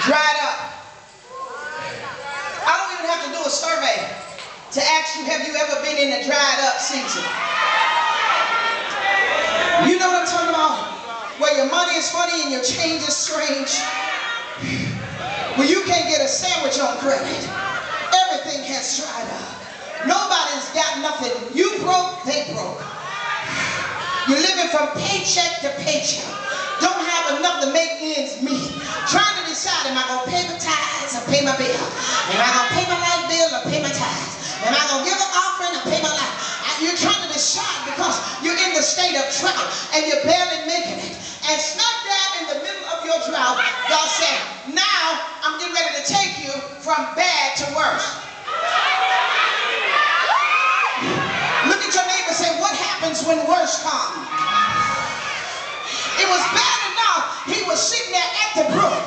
Dried up. I don't even have to do a survey to ask you, have you ever been in a dried up season? You know what I'm talking about? Where your money is funny and your change is strange. Where you can't get a sandwich on credit. Everything has dried up. Nobody's got nothing. You broke, they broke. You're living from paycheck to paycheck. Don't have enough to make ends meet. Trying to decide, am I going to pay my tithes or pay my bill? Am I going to pay my light bill or pay my tithes? Am I going to give an offering or pay my life? You're trying to decide because you're in the state of trouble and you're barely making it. And smack dab in the middle of your drought, God said, now I'm getting ready to take you from bad to worse. Look at your neighbor and say, what happens when worse comes? It was bad enough he was sitting there at the brook,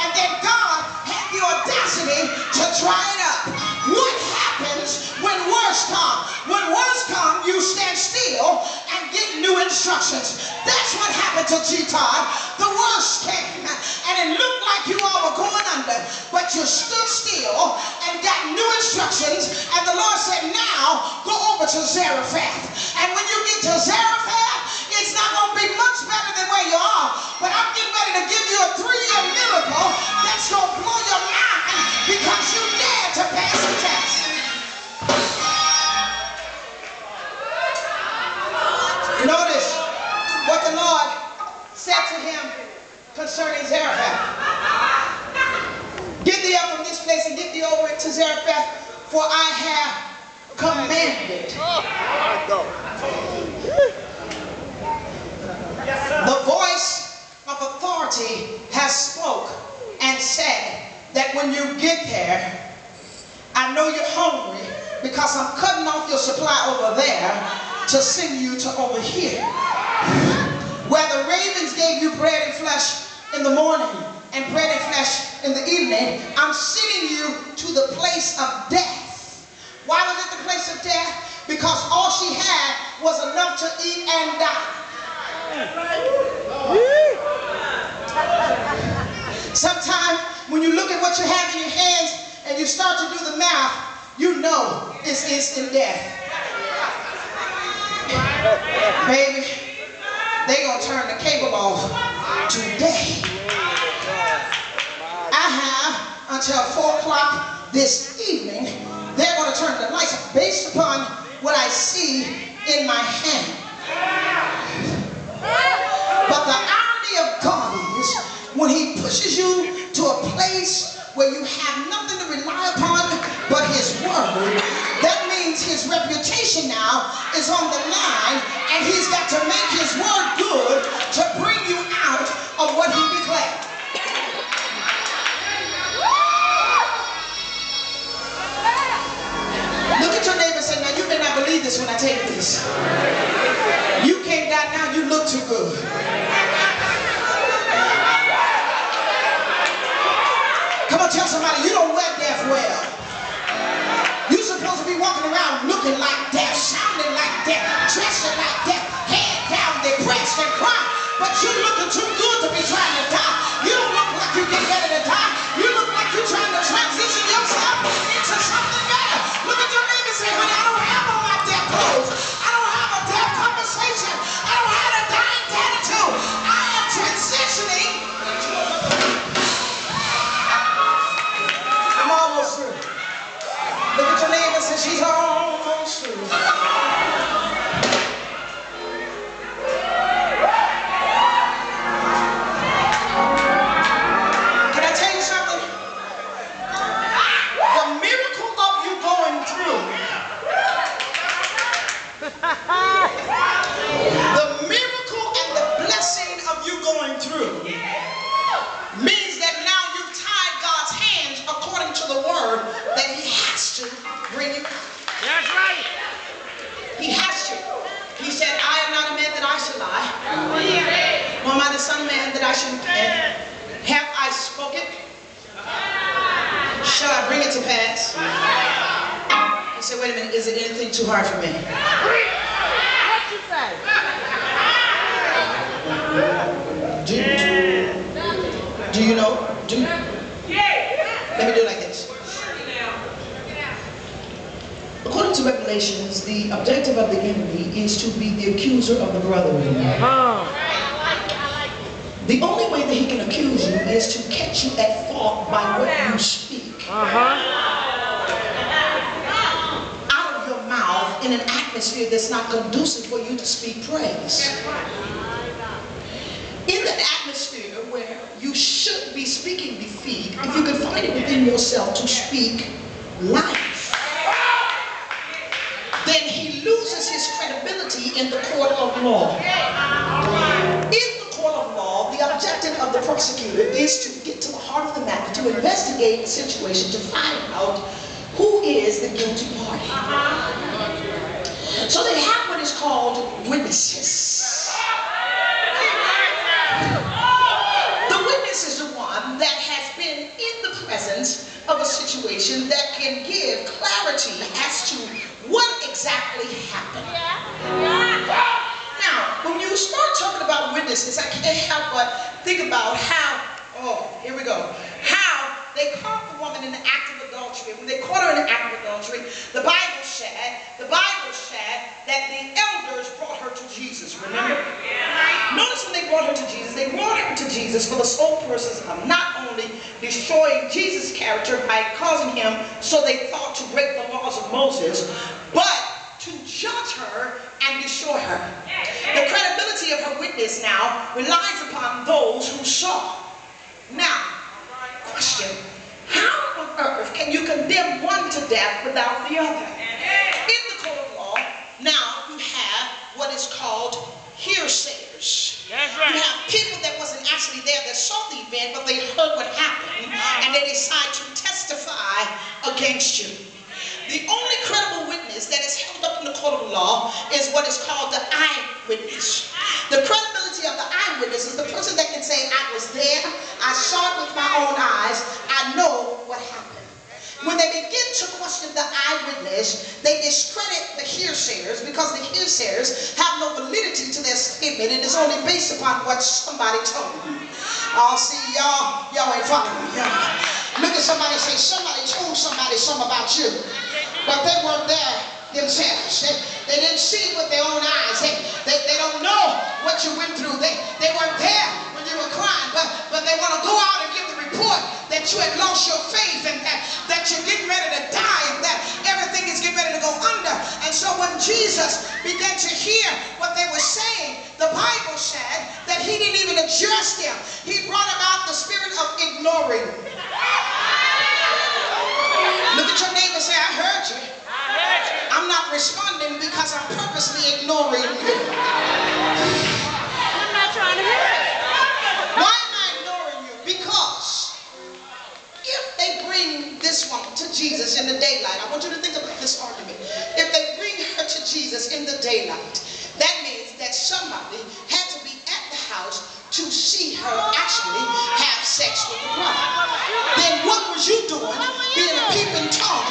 and then God had the audacity to dry it up. What happens when worse comes? When worse comes, you stand still and get new instructions. That's what happened to GTOD. The worst came, and it looked like you all were going under, but you stood still and got new instructions, and the Lord said, now go over to Zarephath. And when you get to Zarephath, it's not going to be much better than where you are, but I'm getting ready to give you a 3-year miracle that's going to blow your mind because you dared to pass the test. Notice what the Lord said to him concerning Zarephath. Get thee up from this place and get thee over to Zarephath, for I have commanded. The voice of authority has spoke and said that when you get there, I know you're hungry because I'm cutting off your supply over there to send you to over here. Where the ravens gave you bread and flesh in the morning and bread and flesh in the evening, I'm sending you to the place of death. Why was it the place of death? Because all she had was enough to eat and die. Sometimes when you look at what you have in your hands and you start to do the math, you know it's instant death. Baby, they gonna turn the cable off today. I have until 4 o'clock this evening. They're gonna turn the lights off based upon what I see in my hand. But the irony of God is when he pushes you to a place where you have nothing to rely upon but his word, that means his reputation now is on the line, and he's got to make his word good to bring you out of what he declared. Look at your neighbor and say, now you may not believe this when I tell you this. You can't die now, you look too good. Come on, tell somebody, you don't wear death well. You're supposed to be walking around looking like death, sounding like death, dressing like death, head down, depressed and crying. But you're looking too good to be trying to die. You don't look like you're getting ready to die. You look like you're trying to transition yourself into something better. Look at your neighbor and say, honey, I don't have all my death clothes. I don't have a death conversation. I don't have a dying attitude. I am transitioning. I'm almost through. Look at your neighbor and say, she's almost through. Can I tell you something? The miracle of you going through, the miracle and the blessing of you going through means that now you've tied God's hands according to the word that he has to bring you. That's right. He has to. He said, I am not a man that I should lie, nor am I the son of man that I should repent. Have I spoken? Shall I bring it to pass? He said, wait a minute, is it anything too hard for me? What you say? Do you know? Let me do it like this. According to Revelations, the objective of the enemy is to be the accuser of the brethren. The only way that he can accuse you is to catch you at fault by what you speak. Out of your mouth in an atmosphere that's not conducive for you to speak praise. In that atmosphere where you should be speaking defeat, if you can find it within yourself to speak life, then he loses his credibility in the court of law. In the court of law, the objective of the prosecutor is to get to the heart of the matter, to investigate the situation, to find out who is the guilty party. So they have what is called witnesses. The witness is the one that has been in the presence of a situation that can give clarity as to what exactly happened. Now, when you start talking about witnesses, I can't help but think about how, here we go, how they caught the woman in the act of adultery. When they caught her in the act of adultery, the Bible said that the elders brought her to Jesus, remember? Notice when they brought her to Jesus for the sole purpose of not only destroying Jesus' character by causing him, so they thought, to break the laws of Moses, but to judge her and destroy her. The credibility of her witness now relies upon those who saw. Now, question, how on earth can you condemn one to death without the other? In the court of law, now you have what is called hearsayers. That's right. You have people that wasn't actually there that saw the event, but they heard what happened, and they decide to testify against you. The only credible witness that is held up in the court of law is what is called the eyewitness. The credibility of the eyewitness is the person that can say, I was there, I saw it with my own eyes, I know what happened. When they begin to question the eyewitness, they discredit the hearsayers because the hearsayers have no validity to their statement. It is only based upon what somebody told them. Oh, see, y'all ain't following me. Look at somebody and say, somebody told somebody something about you, but they weren't there themselves. They didn't see it with their own eyes. They don't know what you went through. They weren't there when you were crying, but they want to go out and give the report that you had lost your faith and that you're getting ready to die and that everything is getting ready to go under. And so when Jesus began to hear what they were saying, the Bible said that he didn't even address them. He brought about the spirit of ignoring. Look at your neighbor and say, I heard you. I'm not responding because I'm purposely ignoring you. I'm not trying to hear it. Why am I ignoring you? Because if they bring this woman to Jesus in the daylight, I want you to think about this argument. If they bring her to Jesus in the daylight, that means that somebody had to be at the house to see her actually have sex with the brother. Then what was you doing being a peeping Tom